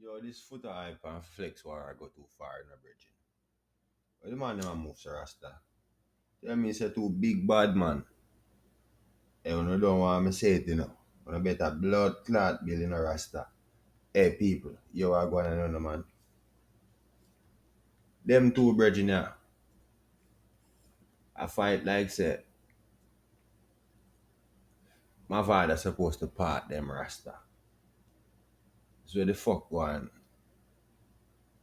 Yo, this Foota hype and flex war I go too far in a bridging. But the man never moves to Rasta. Tell me say too big bad man. Hey, you don't want me say it, you know. You better blood clot bill in a Rasta. Hey people, you are going to know man. Them two bridging here, I fight like say my father supposed to part them Rasta. So the fuck one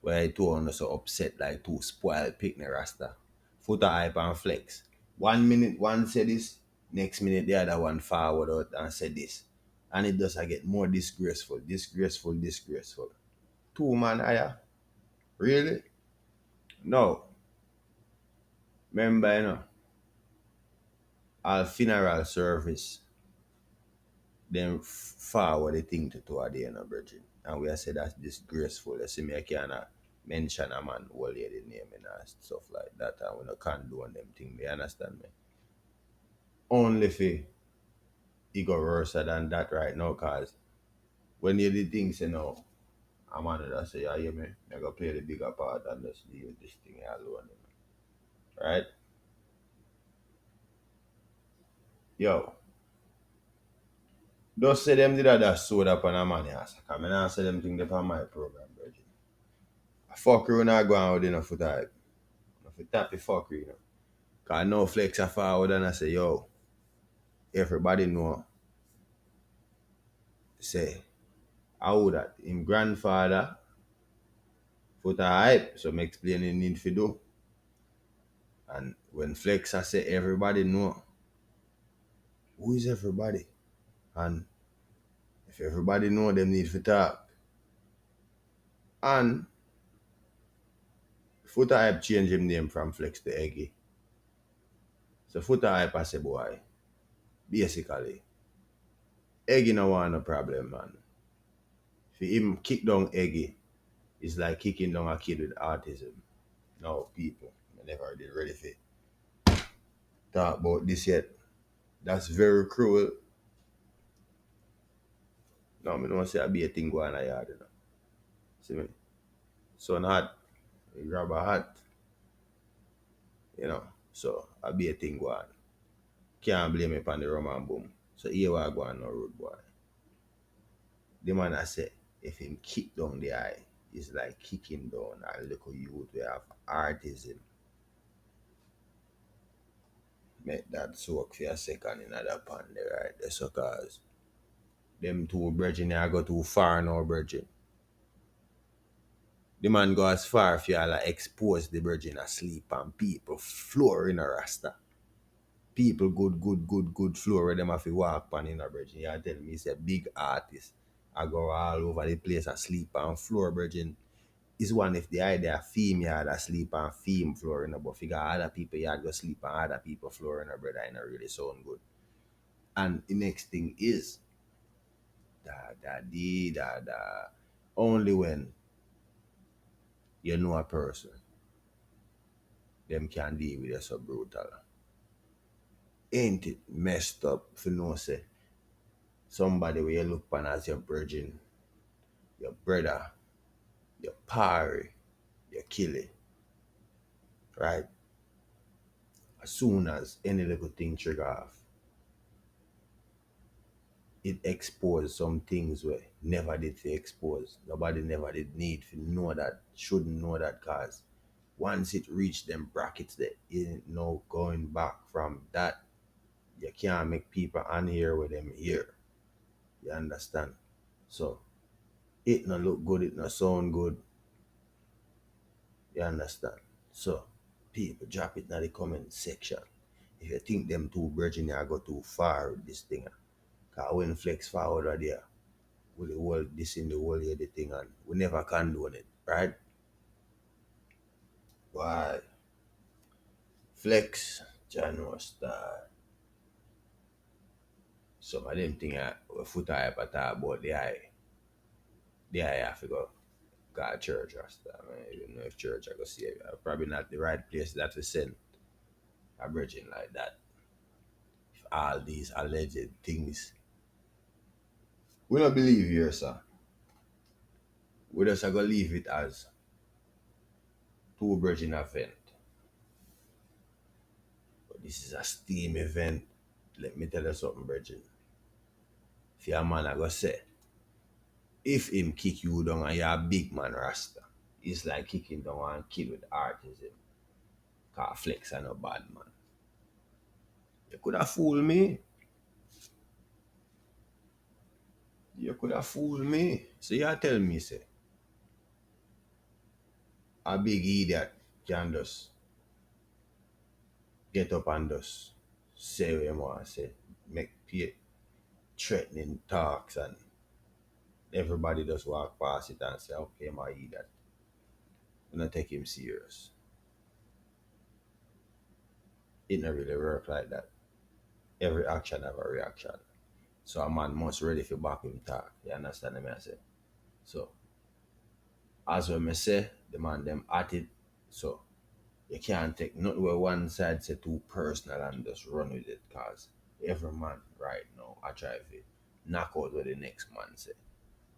where I told him so upset like two spoiled picnic Rasta. Foota hype and flex. 1 minute one said this, next minute the other one forward out and said this. And it does I get more disgraceful, disgraceful, disgraceful. Two man higher. Really? No. Remember, our funeral service, then forward the thing to two day in a virgin. And we have said that's disgraceful. You see me, I cannot mention a man who lady name and stuff like that. And we no condone them thing. You understand me? Only if it go worse than that right now, cause when you the things I'm on it, I say, yeah, hear me, I go play the bigger part and just leave this thing alone. Right? Yo, just say them did that soda up on a man ass. Cause I not say them thing up on my program, virgin. I fuck you not go on with enough for type. Enough for tap the fuck you. Cause no flex a forward and I say, yo, everybody know, say, how that him grandfather put a hype, so me explaining need for do. And when flex I say everybody know, who is everybody? And if everybody know them need to talk. And Foota Hype change him name from Flex to Eggy. So Foota Hype I say boy, basically, Eggy no want no problem, man. If him kick down Eggy, it's like kicking down a kid with autism. No people. I never did ready for talk about this yet. That's very cruel. No, I don't say I be a thing going on a yard, See me? Sun hot, you grab a hat, you know. So I be a thing going. Can't blame me upon the rum and boom. So here I go on no road boy. The man I say, if him kick down the eye, it's like kicking down a little youth we have artism. Make that soak for a second in that pan there, right there. So cause them two brethren I go too far now, brethren. The man go as far if you like expose the brethren asleep and people floor in a rasta. People good floor where them have to walk pan in a brethren. You tell me he's a big artist. I go all over the place asleep and floor brethren. Is one if the idea theme yard asleep and theme floor in a but figure other people yard go sleep and other people floor in a brother in a really sound good. And the next thing is da only when you know a person, them can deal with it so brutal. Ain't it messed up for no say somebody where you look upon as your virgin, your brother, your parry, your killie, right? As soon as any little thing trigger off, it exposed some things where never did to expose. Nobody never did need to know that, shouldn't know that cause once it reached them brackets there ain't no going back from that. You can't make people unhear with them here. You understand? So it no look good, it no sound good. You understand? So people drop it in the comment section. If you think them two virgin are go too far with this thing. Cause when flex forward right there, with the whole this in the whole year the thing and we never condone it, right? Why? Flex, January star. Some of them thing we foot hype at talk about the eye. The eye have to go God church or stuff. I mean, even know if church I go see it. Probably not the right place that we send a virgin like that. If all these alleged things. We don't believe here, sir. We just are gonna leave it as two virgin event. But this is a steam event. Let me tell you something, virgin. If your man I go say, if him kick you down and you're a big man rasta, it's like kicking down one kid with autism. Cause Flex and a bad man. You could have fooled me. You could have fooled me. So you tell me, say, a big idiot can just get up and just say what you want to say, make threatening talks, and everybody just walk past it and say, okay, my idiot. You don't take him serious. It don't really work like that. Every action have a reaction. So a man must ready for back him talk. You understand what I say? So as what me say, the man them at it. So you can't take not where one side say too personal and just run with it, cause every man right now I try to knock out what the next man say.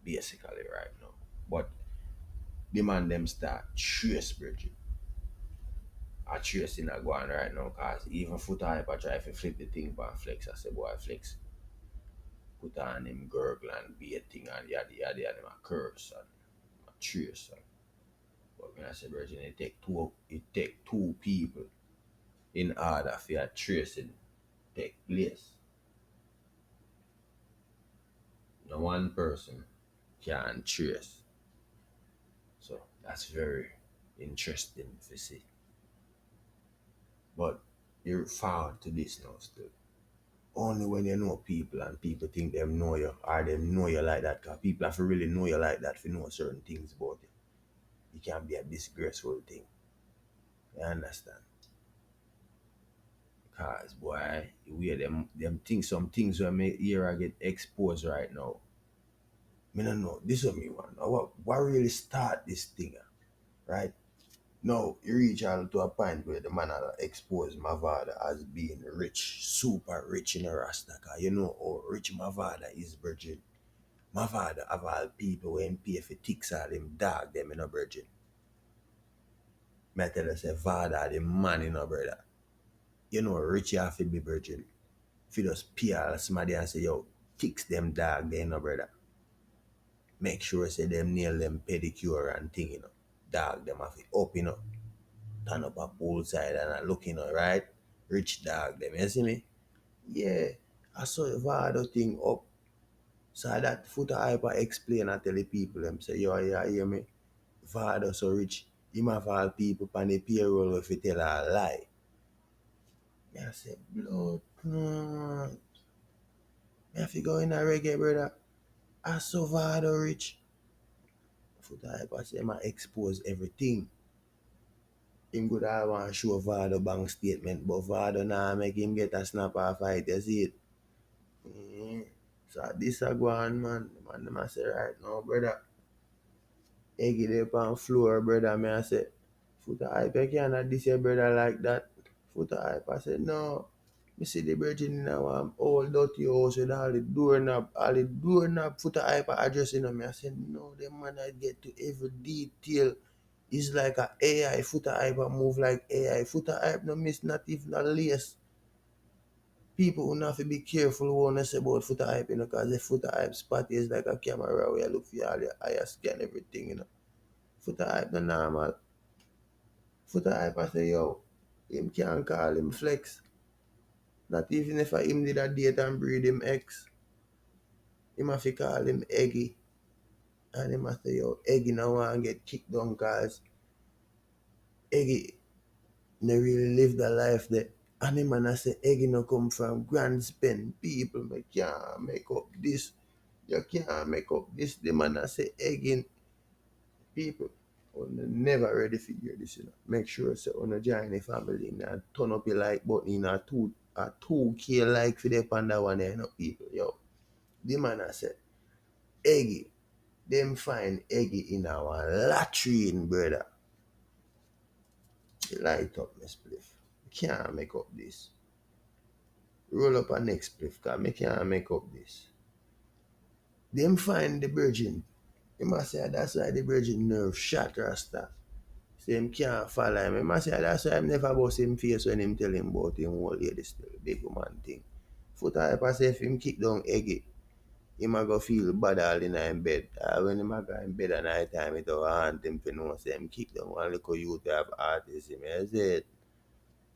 Basically right now. But the man them start trace Bridget. I trace in a go on right now, cause even Foota hype I try to flip the thing by Flex. I say boy Flex put on him gurgle and be a thing and yada yada yada and a curse and a trace. But when I say Virgin, it take two people in order for your tracing take place. No one person can trace. So that's very interesting to see. But you're forward to this now still. Only when you know people and people think them know you or them know you like that. Because people have to really know you like that to know certain things about you. It can be a disgraceful thing. You understand? Because boy, the way them things, some things when me here I get exposed right now. Me no know. This is what me want. Now, what really start this thing, right? Now you reach out to a point where the man will expose Mavada as being rich, super rich in a Rasta. Cause you know how rich Mavada is, virgin. Mavada of all people when pay for ticks all them dog them in a virgin. Me tell you say Vada the man in a brother. You know rich you have to be virgin. If you just pay all somebody and say yo, ticks them dog they in a brother. Make sure say them nail them pedicure and thing, Dog them have it up, turn up a poolside and a look, right? Rich dog them, you see me? Yeah. I saw the Vado thing up. So that Foota hyper explain and tell the people them say, yo, yeah, hear me? Vado so rich. Him have all people on the payroll if you tell a lie. Me I say, blood clot. Me have to go in a reggae, brother. I saw Vado rich. Foota hyper say, I expose everything. Him could have want show Vado bank statement, but Vado nah make him get a snap off fight, you see it? So this a go on, man. The man them a say right now, brother. Eggy dey on floor, brother. Me I say, Foota hype, you cannot diss your brother like that. Foota hype, I said, no. Me see the virgin in our old dirty house with all the doorknob, Foota hype addressing them. Me I said, no, the man I get to every detail. It's like a AI. Foota hype move like AI. Foota hype no miss not even a lace. People will have to be careful what they say about Foota hype, because the Foota hype spot is like a camera where you look for all your eye scan everything. Foota hype no normal. Foota hype I say, yo, him can't call him flex. Not even if him did a date and breed him ex. Him have to call him Eggy. And him have to say, yo, Eggy now want to get kicked down because Eggy no really live the life that. And him and I say Eggy no come from grand spend. People can't make up this. You can't make up this. The man I say Eggy people. Never ready to figure this. Make sure say on a join the family and turn up your like button in a 2K like for the panda one people. Yo. The man I said Eggy. Them find Eggy in our latrine, brother. Light up my spliff. Can't make up this. Roll up a next spliff, cause me can't make up this. Them find the virgin He must say that's why the Virgin nerve shot Rasta. Say him can't follow him. He must say that's why him never bust him face when him tell him about him old lady still. Big woman thing. Foota hype say if him kick down Eggy, him a go feel bad all in him bed. When him a go in bed at night time, it will haunt him to know say him kick down one little youth to have autism. I said,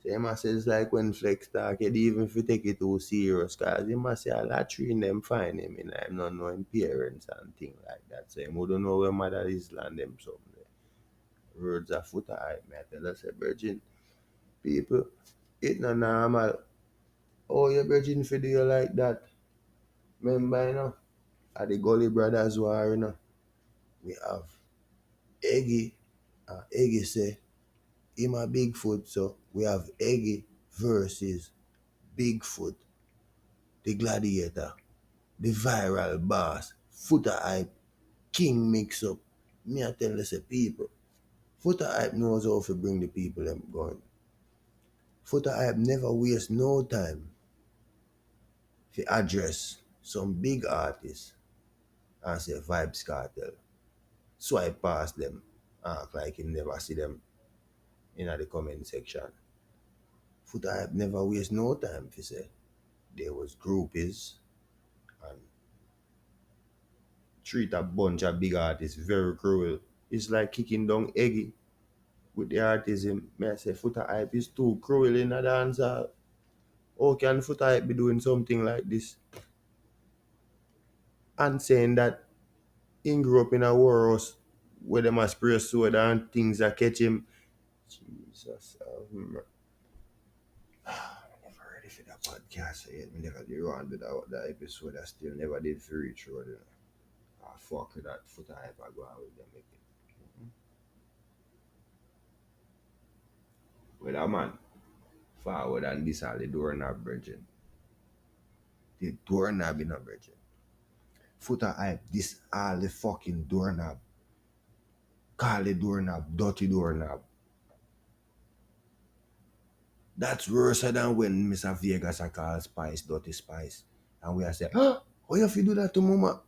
so him a say it's like when Flex talk, you even if you take it too serious, cause him a say a lot train them find him, and him not know him parents and things like that. So him wouldn't know where mother is land them something. Words of Foota hype, me I tell us, say, Virgin, people, it not normal. Oh, your virgin for do you like that? Remember, at the Gully Brothers war, we have Eggy. Eggy say, him a Bigfoot, so we have Eggy versus Bigfoot, the gladiator, the viral boss, Foota hype, king mix up. Me I tell you, say, people, Foota hype knows how to bring the people them going. Foota hype never waste no time to address some big artists and say Vibes Cartel. Swipe past them, act like you never see them in the comment section. Foota hype never waste no time to say there was groupies and treat a bunch of big artists very cruel. It's like kicking down Eggy with the artism. May I say Foota hype is too cruel in a dancehall. How can Foota hype be doing something like this? And saying that he grew up in a warehouse where them a spray soda and things that catch him. Jesus. Never ready for that podcast yet. Me never did run to that episode. I still never did for reach road. Fuck with that Foota hype. I go out with them. Make it. With a man, forward and this all the doorknob virgin. The doorknob in a virgin. Foota hype, this all the fucking doorknob. Call the doorknob, dirty doorknob. That's worse than when Mr. Vegas I call Spice, dirty Spice. And we are say, huh? How you fi do that to mama?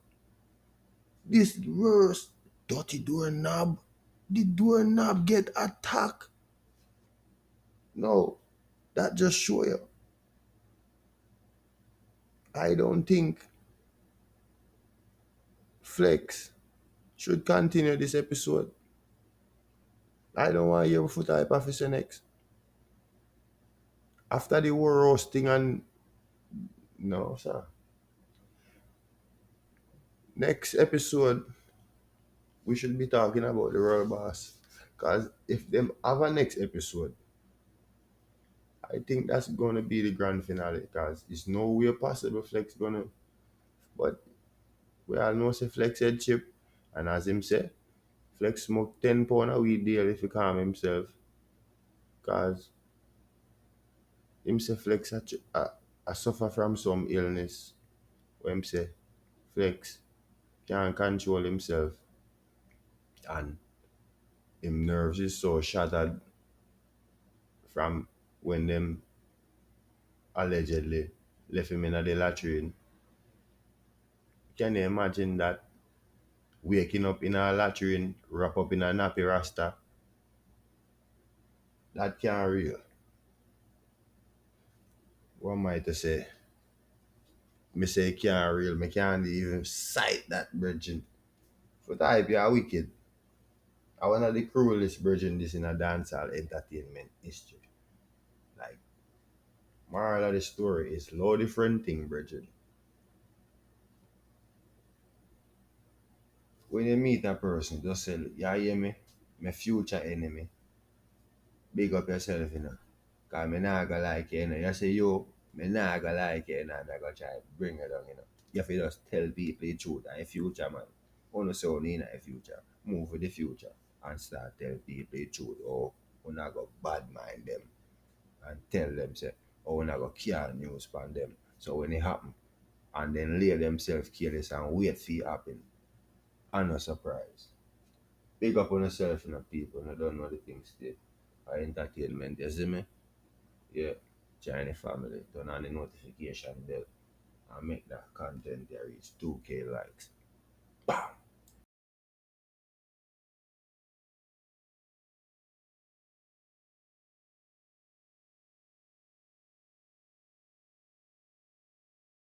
This worse. Dirty doorknob. The doorknob get attacked. No, that just show you. I don't think Flex should continue this episode. I don't want to hear Foota hype officer next. After the war roasting and no, sir. Next episode, we should be talking about the Royal Boss. Because if them have a next episode, I think that's gonna be the grand finale. Because it's no way possible Flex gonna. But we all know say Flex head chip, and as him say, Flex smoke 10 pound a weed daily if he calm himself. Cause him say Flex a suffer from some illness. When him say Flex can't control himself and him nerves is so shattered from when them allegedly left him in the latrine. Can you imagine that? Waking up in a latrine, wrap up in a nappy rasta. That can't real. What am I to say? Me say it can't real. Me can't even sight that virgin. For type you are wicked. I one of the cruelest virgin this in a dancehall entertainment history. Like moral of the story is low different thing, virgin. When you meet a person, just say, you hear me? My future enemy. Big up yourself, Cause me nah go like you, You say, yo, me nah go like you, And I go try bring you down. You have to just tell people the truth and the future, man. Wanna say only in the future. Move with the future and start tell people the truth. Or wanna go bad mind them and tell them, say, oh, wanna go care news from them. So when it happen, and then lay themselves careless and wait for it happen. And no surprise. Big up on yourself, people. I don't know the things there. Entertainment, you see me? Yeah. Join the family. Turn on the notification bell and make that content there reach 2K likes. Bam!